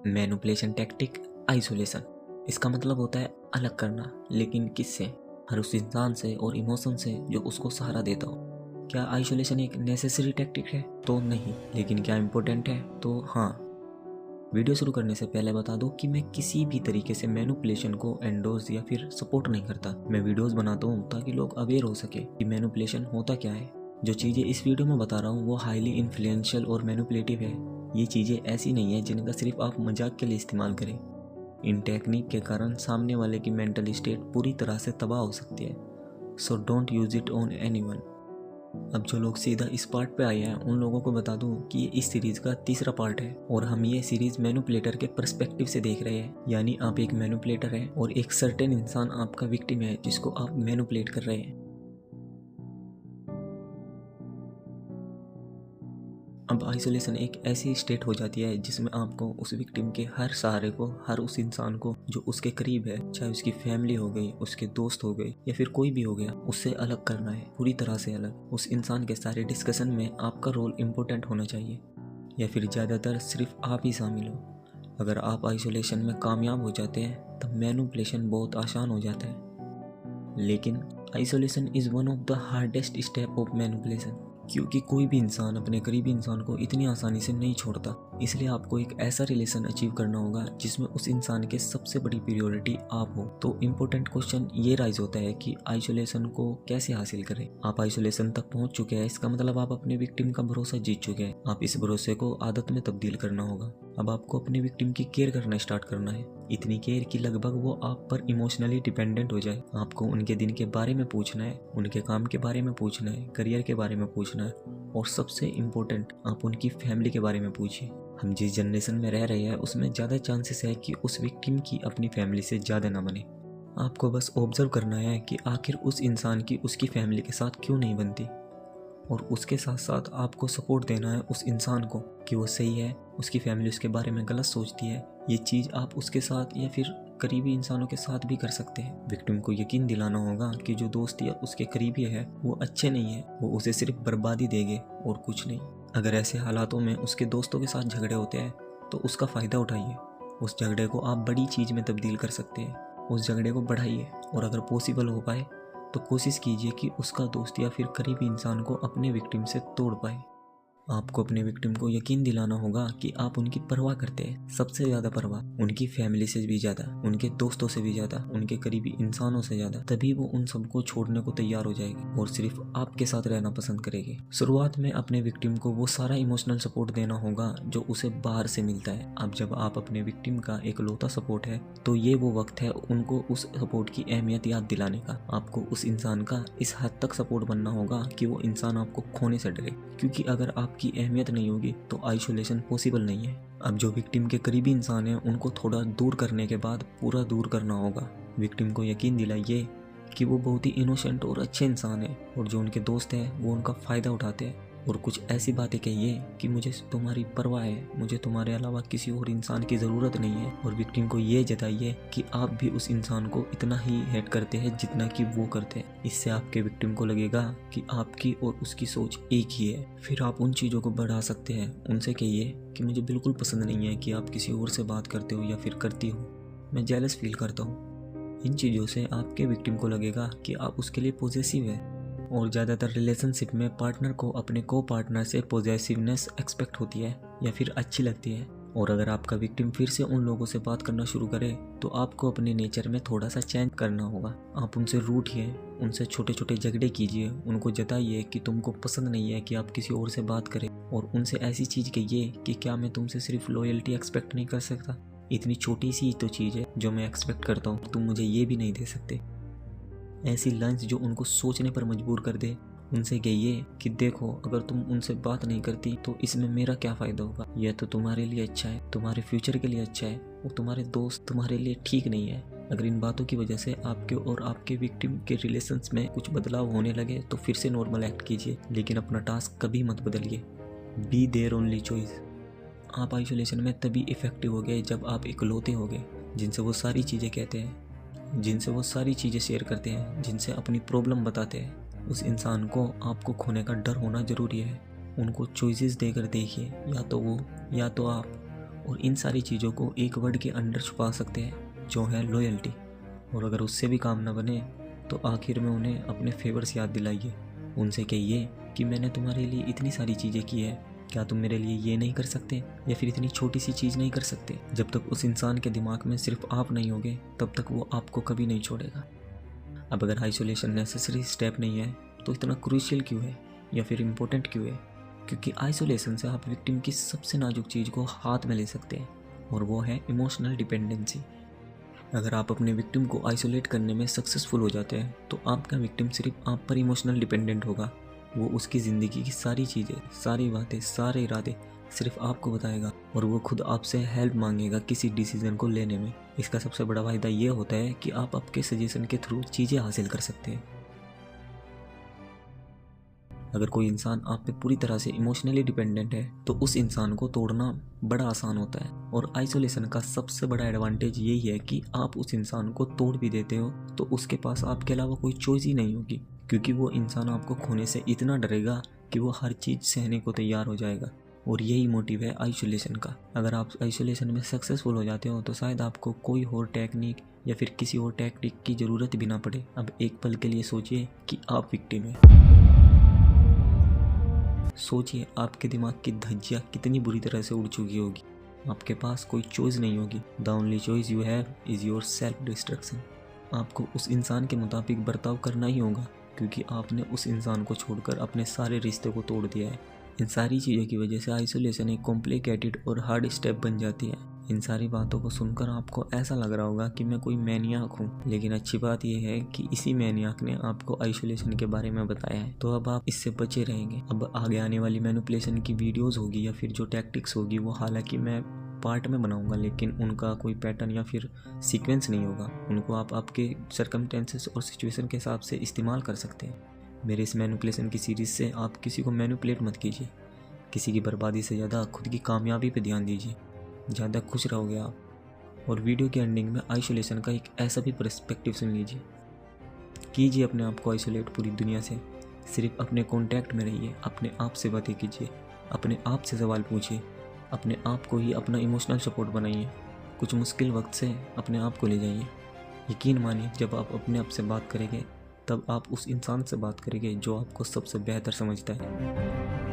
Manipulation tactic isolation. इसका मतलब होता है अलग करना, लेकिन किससे? हर उस इंसान से और इमोशन से जो उसको सहारा देता हो। क्या आइसोलेशन एक नेसेसरी टैक्टिक है? तो नहीं। लेकिन क्या इम्पोर्टेंट है? तो हाँ। वीडियो शुरू करने से पहले बता दूं कि मैं किसी भी तरीके से मैनिपुलेशन को एंडोर्स या फिर सपोर्ट नहीं करता। मैं वीडियोस बनाता हूँ ताकि लोग अवेयर हो सके कि मैनिपुलेशन होता क्या है। जो चीज़ें इस वीडियो में बता रहा हूँ वो हाईली इन्फ्लुएंशियल और मैनिपुलेटिव है। ये चीज़ें ऐसी नहीं है जिनका सिर्फ आप मजाक के लिए इस्तेमाल करें। इन टेक्निक के कारण सामने वाले की मेंटल स्टेट पूरी तरह से तबाह हो सकती है। So don't use it on anyone. अब जो लोग सीधा इस पार्ट पे आए हैं उन लोगों को बता दूं कि ये इस सीरीज का तीसरा पार्ट है और हम ये सीरीज मैनिपुलेटर के पर्सपेक्टिव से देख रहे हैं। यानी आप एक मैनिपुलेटर हैं और एक सर्टेन इंसान आपका विक्टिम है जिसको आप मैनिपुलेट कर रहे हैं। अब आइसोलेशन एक ऐसी स्टेट हो जाती है जिसमें आपको उस विक्टिम के हर सहारे को, हर उस इंसान को जो उसके करीब है, चाहे उसकी फैमिली हो गई, उसके दोस्त हो गए या फिर कोई भी हो गया, उससे अलग करना है, पूरी तरह से अलग। उस इंसान के सारे डिस्कशन में आपका रोल इम्पोर्टेंट होना चाहिए या फिर ज़्यादातर सिर्फ आप ही शामिल हो। अगर आप आइसोलेशन में कामयाब हो जाते हैं तब मैनिपुलेशन बहुत आसान हो जाता है। लेकिन isolation is one of the hardest step of manipulation, क्योंकि कोई भी इंसान अपने करीबी इंसान को इतनी आसानी से नहीं छोड़ता। इसलिए आपको एक ऐसा रिलेशन अचीव करना होगा जिसमें उस इंसान के सबसे बड़ी प्रायोरिटी आप हो। तो इम्पोर्टेंट क्वेश्चन ये राइज होता है कि आइसोलेशन को कैसे हासिल करें। आप आइसोलेशन तक पहुंच चुके हैं, इसका मतलब आप अपने विक्टिम का भरोसा जीत चुके हैं। आप इस भरोसे को आदत में तब्दील करना होगा। अब आपको अपने विक्टिम की केयर करना स्टार्ट करना है, इतनी केयर कि लगभग वो आप पर इमोशनली डिपेंडेंट हो जाए। आपको उनके दिन के बारे में पूछना है, उनके काम के बारे में पूछना है, करियर के बारे में पूछना है और सबसे इम्पोर्टेंट आप उनकी फैमिली के बारे में पूछिए। हम जिस जनरेशन में रह रहे हैं उसमें ज़्यादा चांसेस है कि उस विक्टिम की अपनी फैमिली से ज़्यादा ना बने। आपको बस ऑब्जर्व करना है कि आखिर उस इंसान की उसकी फैमिली के साथ क्यों नहीं बनती, और उसके साथ साथ आपको सपोर्ट देना है उस इंसान को कि वो सही है, उसकी फैमिली उसके बारे में गलत सोचती है। ये चीज़ आप उसके साथ या फिर करीबी इंसानों के साथ भी कर सकते हैं। विक्टिम को यकीन दिलाना होगा कि जो दोस्त या उसके करीबी है वो अच्छे नहीं है, वो उसे सिर्फ बर्बादी देंगे और कुछ नहीं। अगर ऐसे हालातों में उसके दोस्तों के साथ झगड़े होते हैं तो उसका फ़ायदा उठाइए। उस झगड़े को आप बड़ी चीज़ में तब्दील कर सकते हैं, उस झगड़े को बढ़ाइए और अगर पॉसिबल हो पाए तो कोशिश कीजिए कि उसका दोस्त या फिर करीबी इंसान को अपने विक्टिम से तोड़ पाए। आपको अपने विक्टिम को यकीन दिलाना होगा कि आप उनकी परवाह करते हैं, सबसे ज़्यादा परवाह, उनकी फैमिली से भी ज़्यादा, उनके दोस्तों से भी ज़्यादा, उनके करीबी इंसानों से ज़्यादा। तभी वो उन सबको छोड़ने को तैयार हो जाएगी और सिर्फ आपके साथ रहना पसंद करेगी। शुरुआत में अपने विक्टिम को वो सारा इमोशनल सपोर्ट देना होगा जो उसे बाहर से मिलता है। अब जब आप अपने विक्टिम का एकलौता सपोर्ट है तो ये वो वक्त है उनको उस सपोर्ट की अहमियत याद दिलाने का। आपको उस इंसान का इस हद तक सपोर्ट बनना होगा कि वो इंसान आपको खोने से डरे, क्योंकि अगर आपकी अहमियत नहीं होगी तो आइसोलेशन पॉसिबल नहीं है। अब जो विक्टिम के करीबी इंसान हैं उनको थोड़ा दूर करने के बाद पूरा दूर करना होगा। विक्टिम को यकीन दिलाइए कि वो बहुत ही इनोसेंट और अच्छे इंसान हैं और जो उनके दोस्त हैं वो उनका फ़ायदा उठाते हैं। और कुछ ऐसी बातें कहिए कि मुझे तुम्हारी परवाह है, मुझे तुम्हारे अलावा किसी और इंसान की ज़रूरत नहीं है। और विक्टिम को ये जताइए कि आप भी उस इंसान को इतना ही हेट करते हैं जितना कि वो करते हैं। इससे आपके विक्टिम को लगेगा कि आपकी और उसकी सोच एक ही है। फिर आप उन चीज़ों को बढ़ा सकते हैं। उनसे कहिए कि मुझे बिल्कुल पसंद नहीं है कि आप किसी और से बात करते हो या फिर करती हो, मैं जेलस फील करता हूँ। इन चीज़ों से आपके विक्टिम को लगेगा कि आप उसके लिए पॉजेसिव है। और ज़्यादातर रिलेशनशिप में पार्टनर को अपने को पार्टनर से पॉजेसिवनेस एक्सपेक्ट होती है या फिर अच्छी लगती है। और अगर आपका विक्टिम फिर से उन लोगों से बात करना शुरू करे तो आपको अपने नेचर में थोड़ा सा चेंज करना होगा। आप उनसे रूठिए, उनसे छोटे छोटे झगड़े कीजिए, उनको जताइए कि तुमको पसंद नहीं है कि आप किसी और से बात करें और उनसे ऐसी चीज़ कहिए कि क्या मैं तुमसे सिर्फ लॉयल्टी एक्सपेक्ट नहीं कर सकता, इतनी छोटी सी तो चीज़ है जो मैं एक्सपेक्ट करता हूँ, तुम मुझे ये भी नहीं दे सकते। ऐसी लाइंस जो उनको सोचने पर मजबूर कर दे। उनसे कहिए कि देखो, अगर तुम उनसे बात नहीं करती तो इसमें मेरा क्या फ़ायदा होगा, यह तो तुम्हारे लिए अच्छा है, तुम्हारे फ्यूचर के लिए अच्छा है, और तुम्हारे दोस्त तुम्हारे लिए ठीक नहीं है। अगर इन बातों की वजह से आपके और आपके विक्टिम के रिलेशंस में कुछ बदलाव होने लगे तो फिर से नॉर्मल एक्ट कीजिए, लेकिन अपना टास्क कभी मत बदलिए। Be there only choice. आप आइसोलेशन में तभी इफेक्टिव हो गए जब आप इकलौते हो गए जिनसे वो सारी चीज़ें कहते हैं, जिनसे वो सारी चीज़ें शेयर करते हैं, जिनसे अपनी प्रॉब्लम बताते हैं। उस इंसान को आपको खोने का डर होना ज़रूरी है। उनको चॉइसेस देकर देखिए, या तो वो या तो आप। और इन सारी चीज़ों को एक वर्ड के अंडर छुपा सकते हैं, जो है लॉयल्टी। और अगर उससे भी काम न बने तो आखिर में उन्हें अपने फेवर्स याद दिलाइए। उनसे कहिए कि मैंने तुम्हारे लिए इतनी सारी चीज़ें की है, क्या तुम मेरे लिए ये नहीं कर सकते, या फिर इतनी छोटी सी चीज़ नहीं कर सकते। जब तक उस इंसान के दिमाग में सिर्फ आप नहीं होगे तब तक वो आपको कभी नहीं छोड़ेगा। अब अगर आइसोलेशन नेसेसरी स्टेप नहीं है तो इतना क्रूशियल क्यों है या फिर इम्पोर्टेंट क्यों है? क्योंकि आइसोलेशन से आप विक्टिम की सबसे नाजुक चीज़ को हाथ में ले सकते हैं, और वो है इमोशनल डिपेंडेंसी। अगर आप अपने विक्टिम को आइसोलेट करने में सक्सेसफुल हो जाते हैं तो आपका विक्टिम सिर्फ आप पर इमोशनल डिपेंडेंट होगा। वो उसकी ज़िंदगी की सारी चीज़ें, सारी बातें, सारे इरादे सिर्फ आपको बताएगा, और वो खुद आपसे हेल्प मांगेगा किसी डिसीजन को लेने में। इसका सबसे बड़ा फायदा ये होता है कि आप आपके सजेशन के थ्रू चीज़ें हासिल कर सकते हैं। अगर कोई इंसान आप पे पूरी तरह से इमोशनली डिपेंडेंट है तो उस इंसान को तोड़ना बड़ा आसान होता है। और आइसोलेशन का सबसे बड़ा एडवांटेज यही है कि आप उस इंसान को तोड़ भी देते हो तो उसके पास आपके अलावा कोई चॉइस ही नहीं होगी, क्योंकि वो इंसान आपको खोने से इतना डरेगा कि वो हर चीज़ सहने को तैयार हो जाएगा। और यही मोटिव है आइसोलेशन का। अगर आप आइसोलेशन में सक्सेसफुल हो जाते हो तो शायद आपको कोई और टेक्निक या फिर किसी और टैक्टिक की ज़रूरत भी ना पड़े। अब एक पल के लिए सोचिए कि आप विक्टिम हैं। सोचिए आपके दिमाग की धज्जियाँ कितनी बुरी तरह से उड़ चुकी होगी। आपके पास कोई चॉइस नहीं होगी। The only choice you have is your self destruction. आपको उस इंसान के मुताबिक बर्ताव करना ही होगा, क्योंकि आपने उस इंसान को छोड़कर अपने सारे रिश्ते को तोड़ दिया है। इन सारी चीज़ों की वजह से आइसोलेशन एक कॉम्प्लिकेटेड और हार्ड स्टेप बन जाती है। इन सारी बातों को सुनकर आपको ऐसा लग रहा होगा कि मैं कोई मैनियाक हूँ, लेकिन अच्छी बात यह है कि इसी मैनियाक ने आपको आइसोलेशन के बारे में बताया है, तो अब आप इससे बचे रहेंगे। अब आगे आने वाली मैनिपुलेशन की वीडियोस होगी या फिर जो टैक्टिक्स होगी वो हालांकि मैं पार्ट में बनाऊंगा, लेकिन उनका कोई पैटर्न या फिर सीक्वेंस नहीं होगा। उनको आप आपके सर्कमस्टेंसेस और सिचुएशन के हिसाब से इस्तेमाल कर सकते हैं। मेरे इस मैनिपुलेशन की सीरीज़ से आप किसी को मैनिपुलेट मत कीजिए। किसी की बर्बादी से ज़्यादा खुद की कामयाबी पे ध्यान दीजिए, ज़्यादा खुश रहोगे आप। और वीडियो के एंडिंग में आइसोलेशन का एक ऐसा भी पर्सपेक्टिव सुन लीजिए। कीजिए अपने आप को आइसोलेट पूरी दुनिया से। सिर्फ अपने कॉन्टैक्ट में रहिए, अपने आप से बातें कीजिए, अपने आप से सवाल पूछिए, अपने आप को ही अपना इमोशनल सपोर्ट बनाइए। कुछ मुश्किल वक्त से अपने आप को ले जाइए। यकीन मानिए, जब आप अपने आप से बात करेंगे तब आप उस इंसान से बात करेंगे जो आपको सबसे बेहतर समझता है।